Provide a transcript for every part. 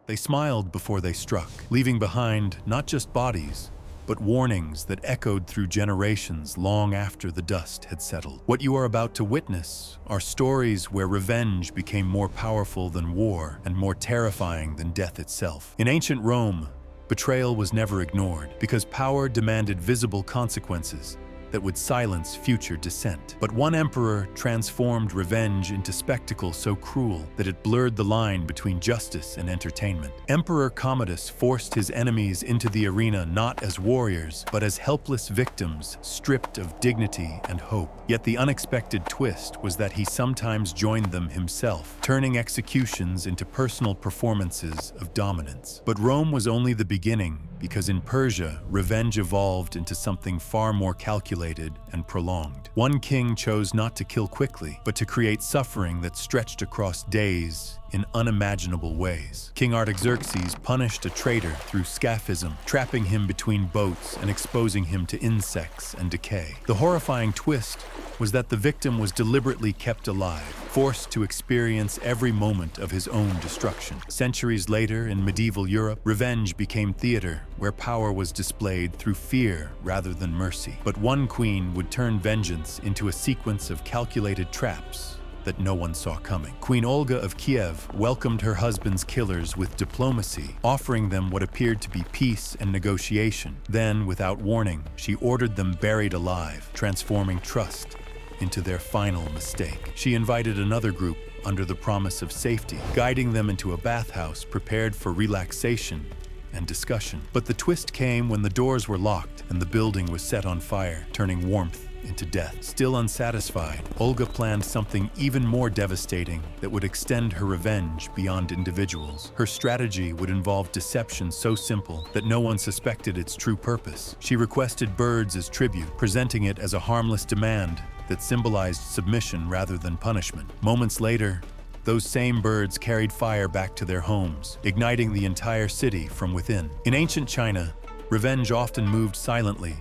They smiled before they struck, leaving behind not just bodies, but warnings that echoed through generations long after the dust had settled. What you are about to witness are stories where revenge became more powerful than war and more terrifying than death itself. In ancient Rome, betrayal was never ignored because power demanded visible consequences that would silence future dissent. But one emperor transformed revenge into spectacle so cruel that it blurred the line between justice and entertainment. Emperor Commodus forced his enemies into the arena not as warriors, but as helpless victims stripped of dignity and hope. Yet the unexpected twist was that he sometimes joined them himself, turning executions into personal performances of dominance. But Rome was only the beginning, because in Persia, revenge evolved into something far more calculated and prolonged. One king chose not to kill quickly, but to create suffering that stretched across days in unimaginable ways. King Artaxerxes punished a traitor through scaphism, trapping him between boats and exposing him to insects and decay. The horrifying twist was that the victim was deliberately kept alive, forced to experience every moment of his own destruction. Centuries later, in medieval Europe, revenge became theater, where power was displayed through fear rather than mercy. But one queen would turn vengeance into a sequence of calculated traps that no one saw coming. Queen Olga of Kiev welcomed her husband's killers with diplomacy, offering them what appeared to be peace and negotiation. Then, without warning, she ordered them buried alive, transforming trust into their final mistake. She invited another group under the promise of safety, guiding them into a bathhouse prepared for relaxation and discussion. But the twist came when the doors were locked and the building was set on fire, turning warmth into death. Still unsatisfied, Olga planned something even more devastating that would extend her revenge beyond individuals. Her strategy would involve deception so simple that no one suspected its true purpose. She requested birds as tribute, presenting it as a harmless demand that symbolized submission rather than punishment. Moments later, those same birds carried fire back to their homes, igniting the entire city from within. In ancient China, revenge often moved silently,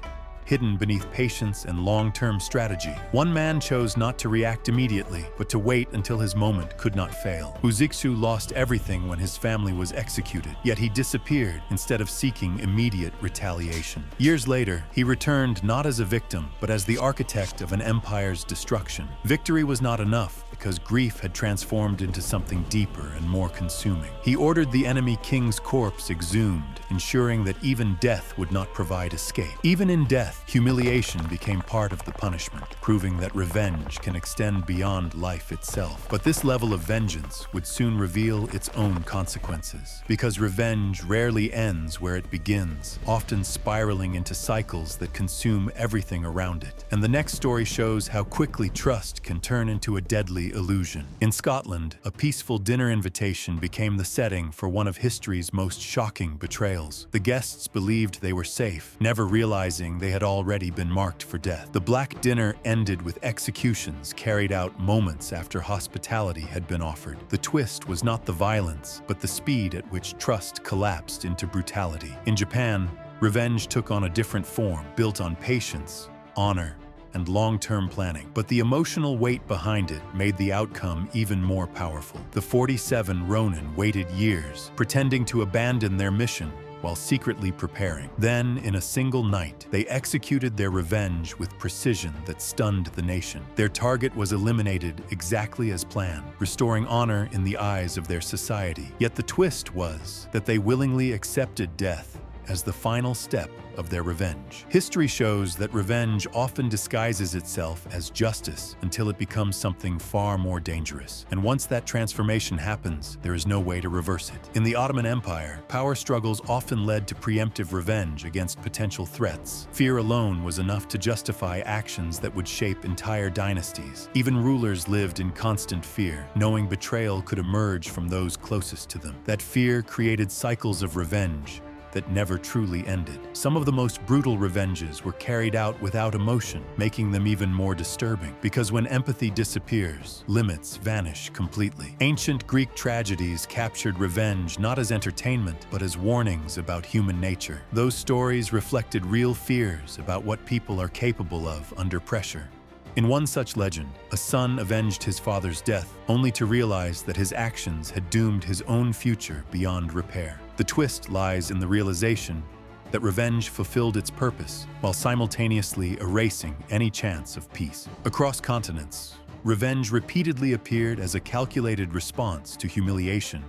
hidden beneath patience and long-term strategy. One man chose not to react immediately, but to wait until his moment could not fail. Hu Zixu lost everything when his family was executed, yet he disappeared instead of seeking immediate retaliation. Years later, he returned not as a victim, but as the architect of an empire's destruction. Victory was not enough, because grief had transformed into something deeper and more consuming. He ordered the enemy king's corpse exhumed, ensuring that even death would not provide escape. Even in death, humiliation became part of the punishment, proving that revenge can extend beyond life itself. But this level of vengeance would soon reveal its own consequences, because revenge rarely ends where it begins, often spiraling into cycles that consume everything around it. And the next story shows how quickly trust can turn into a deadly illusion. In Scotland, a peaceful dinner invitation became the setting for one of history's most shocking betrayals. The guests believed they were safe, never realizing they had already been marked for death. The Black Dinner ended with executions carried out moments after hospitality had been offered. The twist was not the violence, but the speed at which trust collapsed into brutality. In Japan, revenge took on a different form, built on patience, honor, and long-term planning. But the emotional weight behind it made the outcome even more powerful. The 47 Ronin waited years, pretending to abandon their mission while secretly preparing. Then, in a single night, they executed their revenge with precision that stunned the nation. Their target was eliminated exactly as planned, restoring honor in the eyes of their society. Yet the twist was that they willingly accepted death as the final step of their revenge. History shows that revenge often disguises itself as justice until it becomes something far more dangerous. And once that transformation happens, there is no way to reverse it. In the Ottoman Empire, power struggles often led to preemptive revenge against potential threats. Fear alone was enough to justify actions that would shape entire dynasties. Even rulers lived in constant fear, knowing betrayal could emerge from those closest to them. That fear created cycles of revenge that never truly ended. Some of the most brutal revenges were carried out without emotion, making them even more disturbing. Because when empathy disappears, limits vanish completely. Ancient Greek tragedies captured revenge not as entertainment, but as warnings about human nature. Those stories reflected real fears about what people are capable of under pressure. In one such legend, a son avenged his father's death, only to realize that his actions had doomed his own future beyond repair. The twist lies in the realization that revenge fulfilled its purpose while simultaneously erasing any chance of peace. Across continents, revenge repeatedly appeared as a calculated response to humiliation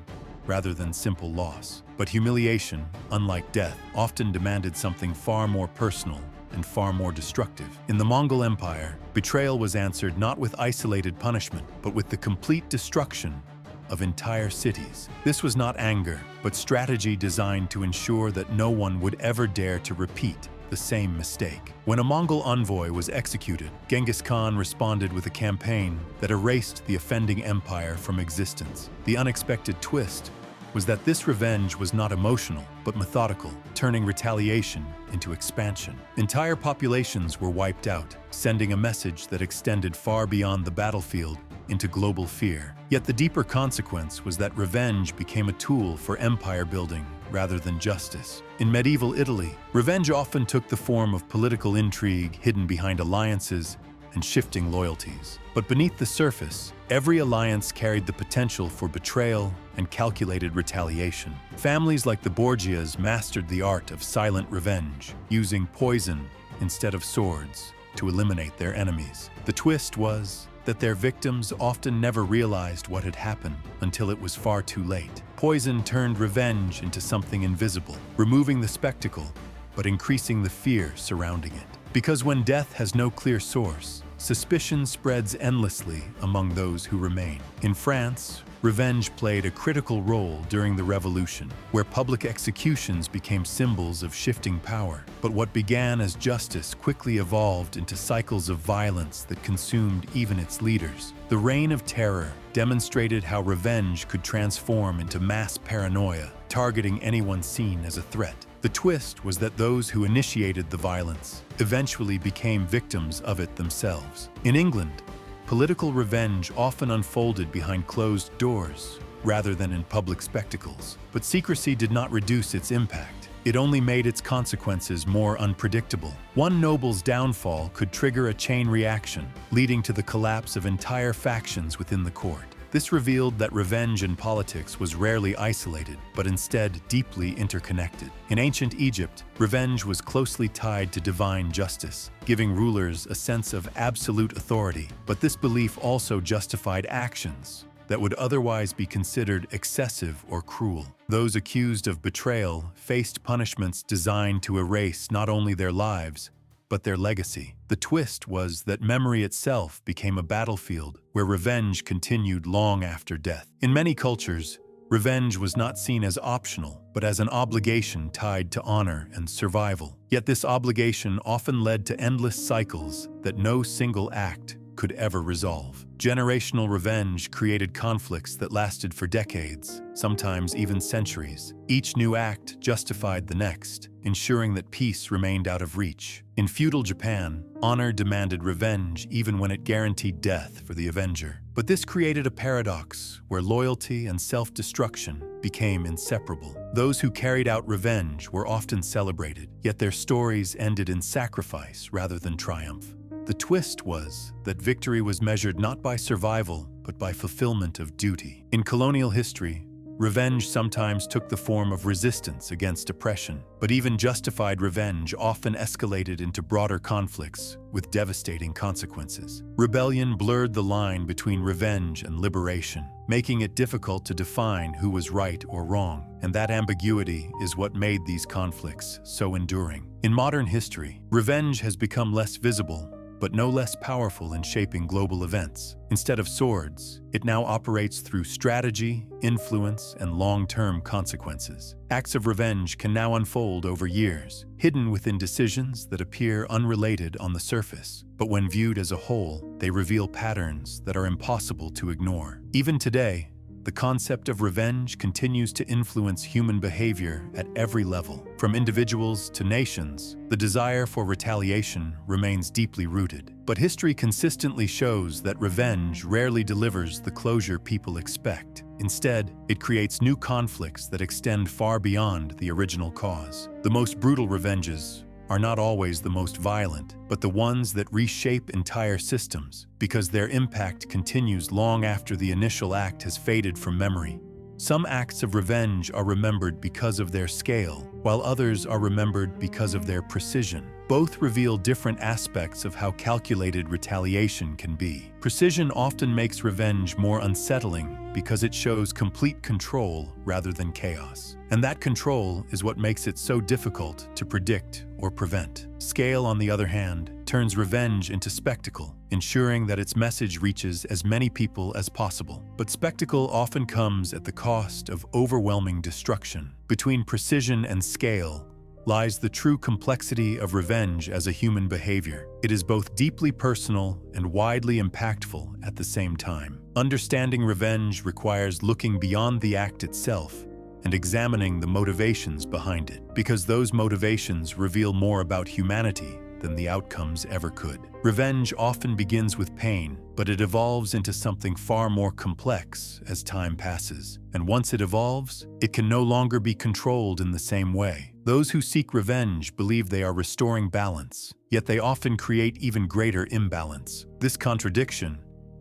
rather than simple loss. But humiliation, unlike death, often demanded something far more personal and far more destructive. In the Mongol Empire, betrayal was answered not with isolated punishment, but with the complete destruction of entire cities. This was not anger, but strategy designed to ensure that no one would ever dare to repeat the same mistake. When a Mongol envoy was executed, Genghis Khan responded with a campaign that erased the offending empire from existence. The unexpected twist was that this revenge was not emotional, but methodical, turning retaliation into expansion. Entire populations were wiped out, sending a message that extended far beyond the battlefield into global fear. Yet the deeper consequence was that revenge became a tool for empire building rather than justice. In medieval Italy, revenge often took the form of political intrigue hidden behind alliances and shifting loyalties. But beneath the surface, every alliance carried the potential for betrayal and calculated retaliation. Families like the Borgias mastered the art of silent revenge, using poison instead of swords to eliminate their enemies. The twist was that their victims often never realized what had happened until it was far too late. Poison turned revenge into something invisible, removing the spectacle, but increasing the fear surrounding it. Because when death has no clear source, suspicion spreads endlessly among those who remain. In France, revenge played a critical role during the Revolution, where public executions became symbols of shifting power. But what began as justice quickly evolved into cycles of violence that consumed even its leaders. The Reign of Terror demonstrated how revenge could transform into mass paranoia, targeting anyone seen as a threat. The twist was that those who initiated the violence eventually became victims of it themselves. In England, political revenge often unfolded behind closed doors rather than in public spectacles. But secrecy did not reduce its impact. It only made its consequences more unpredictable. One noble's downfall could trigger a chain reaction, leading to the collapse of entire factions within the court. This revealed that revenge in politics was rarely isolated, but instead deeply interconnected. In ancient Egypt, revenge was closely tied to divine justice, giving rulers a sense of absolute authority. But this belief also justified actions that would otherwise be considered excessive or cruel. Those accused of betrayal faced punishments designed to erase not only their lives, but their legacy. The twist was that memory itself became a battlefield where revenge continued long after death. In many cultures, revenge was not seen as optional, but as an obligation tied to honor and survival. Yet this obligation often led to endless cycles that no single act could ever resolve. Generational revenge created conflicts that lasted for decades, sometimes even centuries. Each new act justified the next, ensuring that peace remained out of reach. In feudal Japan, honor demanded revenge even when it guaranteed death for the avenger. But this created a paradox where loyalty and self-destruction became inseparable. Those who carried out revenge were often celebrated, yet their stories ended in sacrifice rather than triumph. The twist was that victory was measured not by survival, but by fulfillment of duty. In colonial history, revenge sometimes took the form of resistance against oppression, but even justified revenge often escalated into broader conflicts with devastating consequences. Rebellion blurred the line between revenge and liberation, making it difficult to define who was right or wrong, and that ambiguity is what made these conflicts so enduring. In modern history, revenge has become less visible, but no less powerful in shaping global events. Instead of swords, it now operates through strategy, influence, and long-term consequences. Acts of revenge can now unfold over years, hidden within decisions that appear unrelated on the surface. But when viewed as a whole, they reveal patterns that are impossible to ignore. Even today, the concept of revenge continues to influence human behavior at every level. From individuals to nations, the desire for retaliation remains deeply rooted. But history consistently shows that revenge rarely delivers the closure people expect. Instead, it creates new conflicts that extend far beyond the original cause. The most brutal revenges are not always the most violent, but the ones that reshape entire systems, because their impact continues long after the initial act has faded from memory. Some acts of revenge are remembered because of their scale, while others are remembered because of their precision. Both reveal different aspects of how calculated retaliation can be. Precision often makes revenge more unsettling because it shows complete control rather than chaos. And that control is what makes it so difficult to predict or prevent. Scale, on the other hand, turns revenge into spectacle, ensuring that its message reaches as many people as possible. But spectacle often comes at the cost of overwhelming destruction. Between precision and scale lies the true complexity of revenge as a human behavior. It is both deeply personal and widely impactful at the same time. Understanding revenge requires looking beyond the act itself and examining the motivations behind it, because those motivations reveal more about humanity than the outcomes ever could. Revenge often begins with pain, but it evolves into something far more complex as time passes. And once it evolves, it can no longer be controlled in the same way. Those who seek revenge believe they are restoring balance, yet they often create even greater imbalance. This contradiction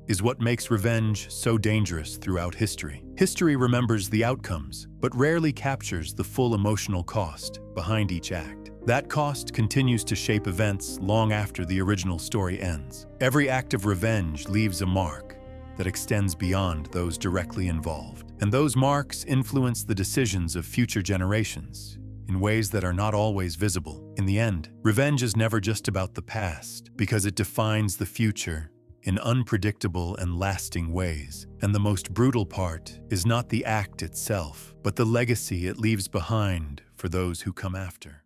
is what makes revenge so dangerous throughout history. History remembers the outcomes, but rarely captures the full emotional cost behind each act. That cost continues to shape events long after the original story ends. Every act of revenge leaves a mark that extends beyond those directly involved. And those marks influence the decisions of future generations in ways that are not always visible. In the end, revenge is never just about the past, because it defines the future in unpredictable and lasting ways. And the most brutal part is not the act itself, but the legacy it leaves behind for those who come after.